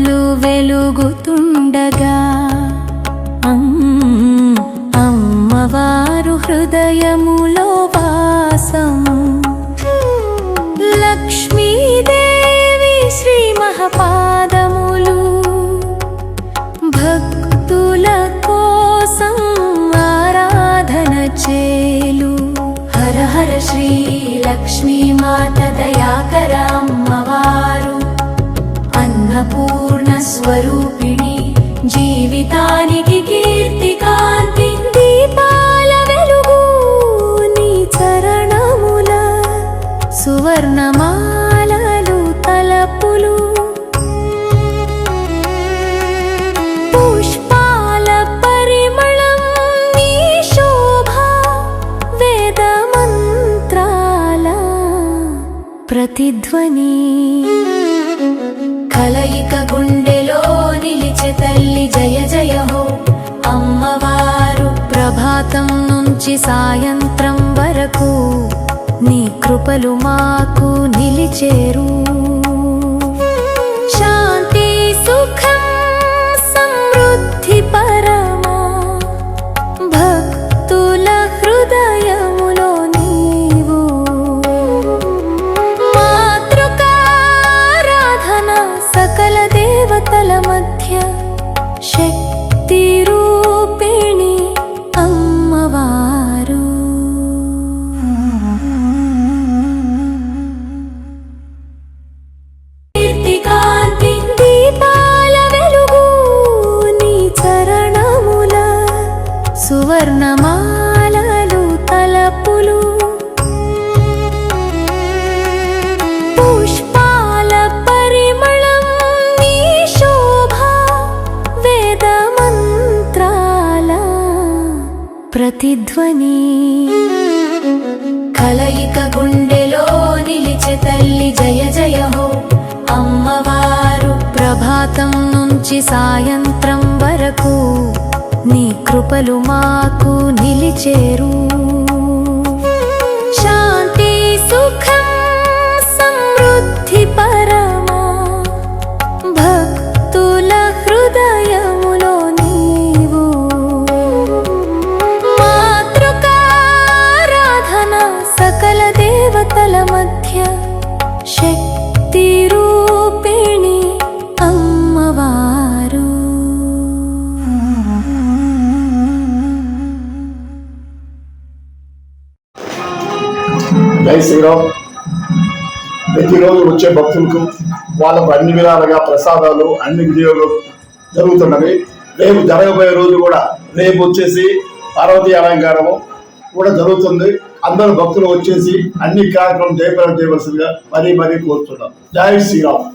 జ్యోతులు వెలుగుతుండగా అమ్మవారు హృదయములో వాసం. లక్ష్మీదేవి శ్రీ మహాపాదములు భక్తుల కోసం ఆరాధన చేలు. హర హర శ్రీ లక్ష్మీ మాత దయాకర అమ్మవారు అన్నపూర్ణ స్వరూపిణి జీవితానికి కీర్తి కాంతి. దీపాల వెలుగు నీ చరణముల సువర్ణమాలలు తలపులు. పుష్పాల పరిమళం నీ శోభ వేద మంత్రాల ప్రతిధ్వని. కలయిక గుండెలో నిలిచే తల్లి జయ జయ హో అమ్మవారు. ప్రభాతం నుంచి సాయంత్రం వరకు నీ కృపలు మాకు నిలిచేరు. శాంతి సుఖం సమృద్ధి పరమా భక్తుల హృదయములో నీవు. మాతృకారాధన సకల దేవతల మధ్య శక్తి రూపిణి అమ్మవారు. కీర్తికాంతి దీపాల వెలుగు నీ చరణముల సువర్ణమాలలు తలపులు. పుష్పాల పరిమళం నీ శోభ వేద మంత్రాల ప్రతిధ్వని. కలయిక గుండెలో నిలిచే తల్లి జయ జయ హో అమ్మవారు. ప్రభాతం నుంచి సాయంత్రం వరకు నీ కృపలు మాకు నిలిచేరు. శాంతి సుఖం సమృద్ధి పరమా భక్తుల హృదయములో నీవు. మాతృకారాధన సకల దేవతల మధ్య శక్తి రూపిణి అమ్మవారు. జై శ్రీరామ్. ప్రతిరోజు వచ్చే భక్తులకు వాళ్ళకు అన్ని విధాలుగా ప్రసాదాలు అన్ని విజయాలు జరుగుతున్నవి. రేపు జరగబోయే రోజు కూడా రేపు వచ్చేసి పార్వతీ అలంకారము కూడా జరుగుతుంది. అందరూ భక్తులు వచ్చేసి అన్ని కార్యక్రమం జయప్రదం చేయవలసిందిగా మరీ కోరుతున్నాం. జై శ్రీరామ్.